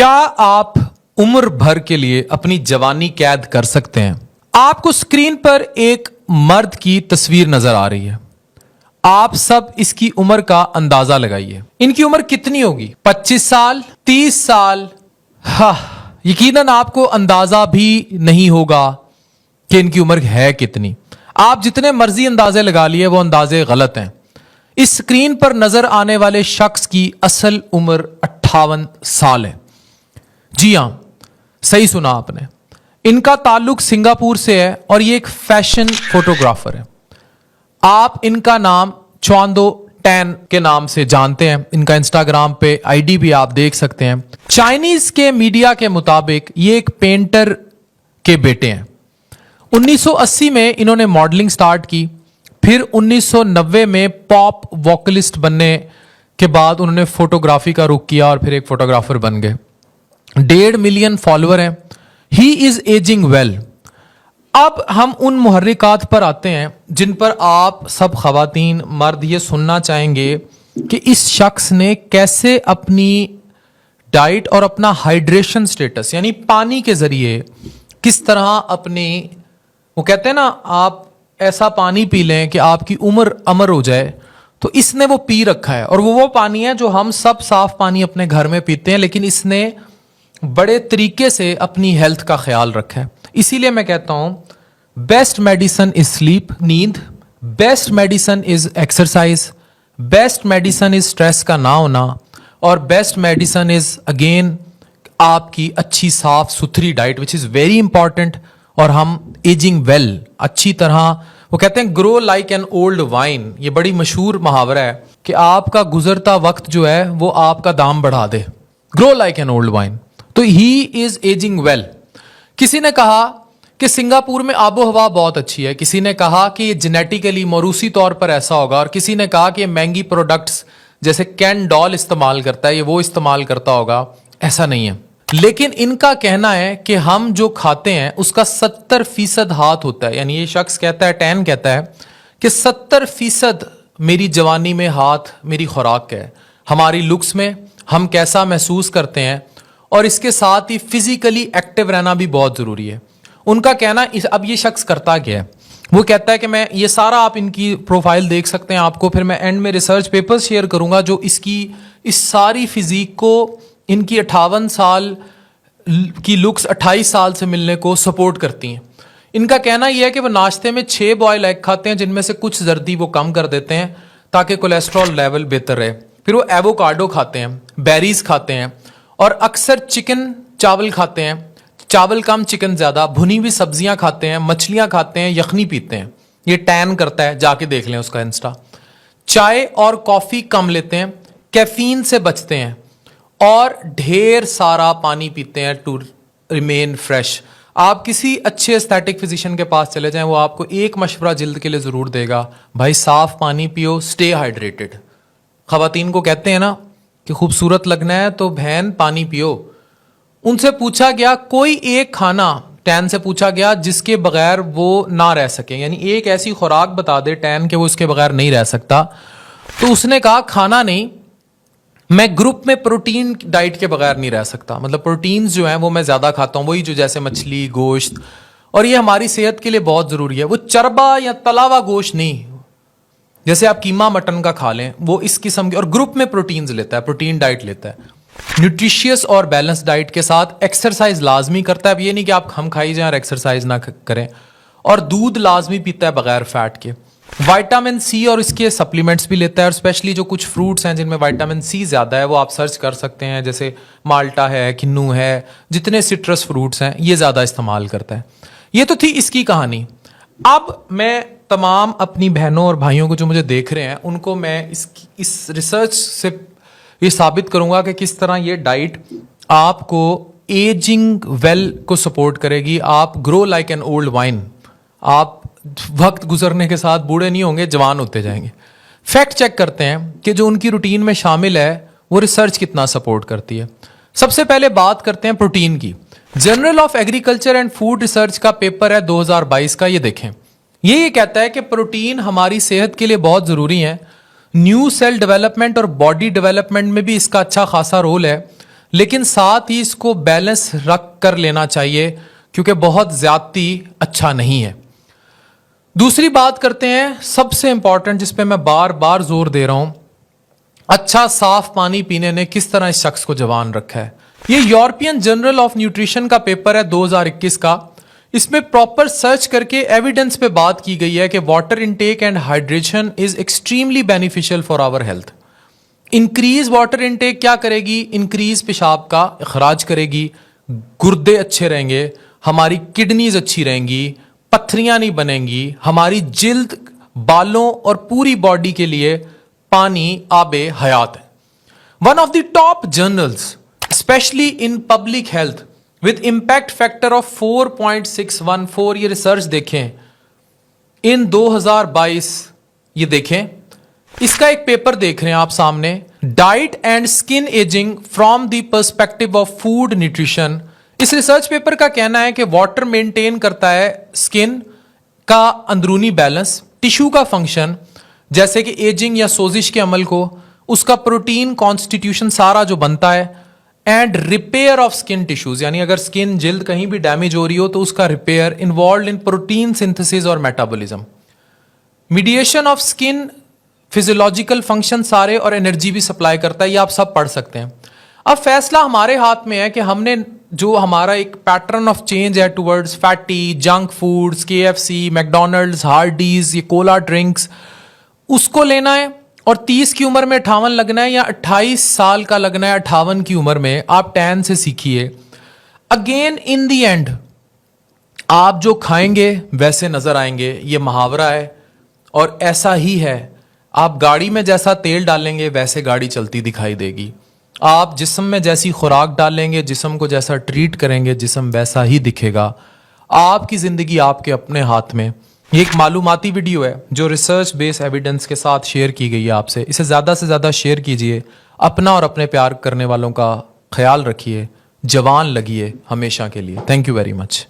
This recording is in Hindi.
क्या आप उम्र भर के लिए अपनी जवानी कैद कर सकते हैं? आपको स्क्रीन पर एक मर्द की तस्वीर नजर आ रही है। आप सब इसकी उम्र का अंदाजा लगाइए। इनकी उम्र कितनी होगी? 25 साल, 30 साल? यकीनन आपको अंदाजा भी नहीं होगा कि इनकी उम्र है कितनी। आप जितने मर्जी अंदाजे लगा लिए, वो अंदाजे गलत हैं। इस स्क्रीन पर नजर आने वाले शख्स की असल उम्र 58 साल है। जी हां, सही सुना आपने। इनका ताल्लुक सिंगापुर से है और ये एक फैशन फोटोग्राफर है। आप इनका नाम चौंदो टैन के नाम से जानते हैं। इनका इंस्टाग्राम पे आईडी भी आप देख सकते हैं। चाइनीज के मीडिया के मुताबिक ये एक पेंटर के बेटे हैं। 1980 में इन्होंने मॉडलिंग स्टार्ट की। फिर 1990 में पॉप वोकलिस्ट बनने के बाद उन्होंने फोटोग्राफी का रुख किया और फिर एक फोटोग्राफर बन गए। 1.5 मिलियन फॉलोअर हैं। He is ageing well. अब हम उन मुहर्रिकात पर आते हैं जिन पर आप सब खवातीन मर्द ये सुनना चाहेंगे कि इस शख्स ने कैसे अपनी डाइट और अपना हाइड्रेशन स्टेटस यानी पानी के जरिए किस तरह अपनी, वो कहते हैं ना, आप ऐसा पानी पी लें कि आपकी उम्र अमर हो जाए, तो इसने वो पी रखा है। और वो पानी है जो हम सब साफ पानी अपने घर में पीते हैं, लेकिन इसने बड़े तरीके से अपनी हेल्थ का ख्याल रखा है। इसीलिए मैं कहता हूं बेस्ट मेडिसिन इज स्लीप, नींद। Best medicine is exercise. Best medicine is stress का ना होना। और बेस्ट मेडिसिन इज अगेन आपकी अच्छी साफ सुथरी diet, which is very important. और हम एजिंग वेल अच्छी तरह, वो कहते हैं grow like an old wine. ये बड़ी मशहूर मुहावरा है कि आपका गुजरता वक्त जो है वो आपका दाम बढ़ा दे। Grow like an old wine. तो ही इज एजिंग वेल। किसी ने कहा कि सिंगापुर में आबो हवा बहुत अच्छी है। किसी ने कहा कि ये जेनेटिकली मौरूसी तौर पर ऐसा होगा। और किसी ने कहा कि महंगी प्रोडक्ट्स जैसे कैन डॉल इस्तेमाल करता है, ये वो इस्तेमाल करता होगा। ऐसा नहीं है। लेकिन इनका कहना है कि हम जो खाते हैं उसका 70% हाथ होता है। यानी ये शख्स कहता है, टैन कहता है कि 70% मेरी जवानी में हाथ मेरी खुराक का है। हमारी लुक्स में हम कैसा महसूस करते हैं, और इसके साथ ही फिजिकली एक्टिव रहना भी बहुत जरूरी है। उनका कहना, अब ये शख्स करता क्या है, वो कहता है कि मैं ये सारा, आप इनकी प्रोफाइल देख सकते हैं। आपको फिर मैं एंड में रिसर्च पेपर्स शेयर करूंगा जो इसकी इस सारी फिजिक को, इनकी 58 साल की लुक्स 28 साल से मिलने को सपोर्ट करती हैं। इनका कहना यह है कि वो नाश्ते में 6 बॉयल एग खाते हैं, जिनमें से कुछ जर्दी वो कम कर देते हैं ताकि कोलेस्ट्रॉल लेवल बेहतर रहे। फिर वो एवोकाडो खाते हैं, बेरीज खाते हैं, और अक्सर चिकन चावल खाते हैं। चावल कम, चिकन ज्यादा। भुनी हुई सब्जियां खाते हैं, मछलियां खाते हैं, यखनी पीते हैं। ये टैन करता है, जाके देख लें उसका इंस्टा। चाय और कॉफी कम लेते हैं, कैफीन से बचते हैं, और ढेर सारा पानी पीते हैं टू रिमेन फ्रेश। आप किसी अच्छे एस्थेटिक फिजिशियन के पास चले जाएं, वो आपको एक मशवरा जिल्द के लिए जरूर देगा, भाई साफ पानी पियो, स्टे हाइड्रेटेड। खवातीन को कहते हैं ना कि खूबसूरत लगना है तो बहन पानी पियो। उनसे पूछा गया कोई एक खाना, टैन से पूछा गया, जिसके बगैर वो ना रह सके, यानी एक ऐसी खुराक बता दे टैन के वो उसके बगैर नहीं रह सकता। तो उसने कहा खाना नहीं, मैं ग्रुप में प्रोटीन डाइट के बगैर नहीं रह सकता। मतलब प्रोटीन्स जो हैं वो मैं ज्यादा खाता हूं, वही जो जैसे मछली, गोश्त, और ये हमारी सेहत के लिए बहुत जरूरी है। वो चरबा या तला हुआ गोश्त नहीं, जैसे आप कीमा मटन का खा लें, वो इस किस्म के। और ग्रुप में प्रोटीन्स लेता है, प्रोटीन डाइट लेता है। न्यूट्रिशियस और बैलेंस डाइट के साथ एक्सरसाइज लाजमी करता है। अब ये नहीं कि आप हम खाई जाएं और एक्सरसाइज ना करें। और दूध लाजमी पीता है बगैर फैट के। विटामिन सी और इसके सप्लीमेंट्स भी लेता है। और स्पेशली जो कुछ फ्रूट्स हैं जिनमें विटामिन सी ज्यादा है, वो आप सर्च कर सकते हैं, जैसे माल्टा है, किन्नू है, जितने सिट्रस फ्रूट्स हैं ये ज्यादा इस्तेमाल करता है। ये तो थी इसकी कहानी। अब मैं तमाम अपनी बहनों और भाइयों को जो मुझे देख रहे हैं, उनको मैं इस रिसर्च से ये साबित करूंगा कि किस तरह ये डाइट आपको एजिंग वेल को सपोर्ट करेगी। आप grow like an old wine. आप वक्त गुजरने के साथ बूढ़े नहीं होंगे, जवान होते जाएंगे। फैक्ट चेक करते हैं कि जो उनकी रूटीन में शामिल है वो रिसर्च कितना सपोर्ट करती है। सबसे पहले बात करते हैं प्रोटीन की। Journal of agriculture and food research का पेपर है 2022 का। ये देखें, ये कहता है कि प्रोटीन हमारी सेहत के लिए बहुत जरूरी है। न्यू सेल डेवलपमेंट और बॉडी डेवलपमेंट में भी इसका अच्छा खासा रोल है। लेकिन साथ ही इसको बैलेंस रख कर लेना चाहिए, क्योंकि बहुत ज्यादती अच्छा नहीं है। दूसरी बात करते हैं सबसे इंपॉर्टेंट, जिस पे मैं बार बार जोर दे रहा हूं, अच्छा साफ पानी पीने ने किस तरह इस शख्स को जवान रखा है। ये यूरोपियन जर्नल ऑफ न्यूट्रिशन का पेपर है 2021 का। इसमें प्रॉपर सर्च करके एविडेंस पे बात की गई है कि water intake and hydration is extremely beneficial for our health. Increase water intake क्या करेगी? इंक्रीज पेशाब का अखराज करेगी, गुर्दे अच्छे रहेंगे, हमारी किडनीज अच्छी रहेंगी, पत्थरियां नहीं बनेंगी, हमारी जिल्द, बालों और पूरी बॉडी के लिए पानी आबे हयात है। One of the top journals specially in public health with impact factor of 4.614, ये रिसर्च देखें इन 2022, ये देखें इसका एक पेपर देख रहे हैं आप सामने, diet and skin ageing from the perspective of food nutrition. इस रिसर्च पेपर का कहना है कि वाटर मेंटेन करता है स्किन का अंदरूनी बैलेंस, टिश्यू का फंक्शन जैसे कि एजिंग या सोजिश के अमल को, उसका प्रोटीन कॉन्स्टिट्यूशन सारा जो बनता है, and repair of skin tissues, यानी अगर स्किन जिल्द कहीं भी डैमेज हो रही हो तो उसका repair, involve in protein synthesis और metabolism, mediation of skin physiological function सारे, और एनर्जी भी सप्लाई करता है। ये आप सब पढ़ सकते हैं। अब फैसला हमारे हाथ में है कि हमने जो हमारा एक पैटर्न ऑफ चेंज है towards fatty junk foods, KFC, McDonald's, Hardy's, ये कोला ड्रिंक्स, उसको लेना है और 30 की उम्र में 58 लगना है, या 28 साल का लगना है 58 की उम्र में। आप 10 से सीखिए। अगेन इन द एंड आप जो खाएंगे वैसे नजर आएंगे, ये मुहावरा है और ऐसा ही है। आप गाड़ी में जैसा तेल डालेंगे वैसे गाड़ी चलती दिखाई देगी। आप जिस्म में जैसी खुराक डालेंगे, जिस्म को जैसा ट्रीट करेंगे, जिस्म वैसा ही दिखेगा। आपकी जिंदगी आपके अपने हाथ में। ये एक मालूमाती वीडियो है जो रिसर्च बेस्ड एविडेंस के साथ शेयर की गई है आपसे। इसे ज़्यादा से ज़्यादा शेयर कीजिए। अपना और अपने प्यार करने वालों का ख्याल रखिए। जवान लगिए हमेशा के लिए। Thank you very much.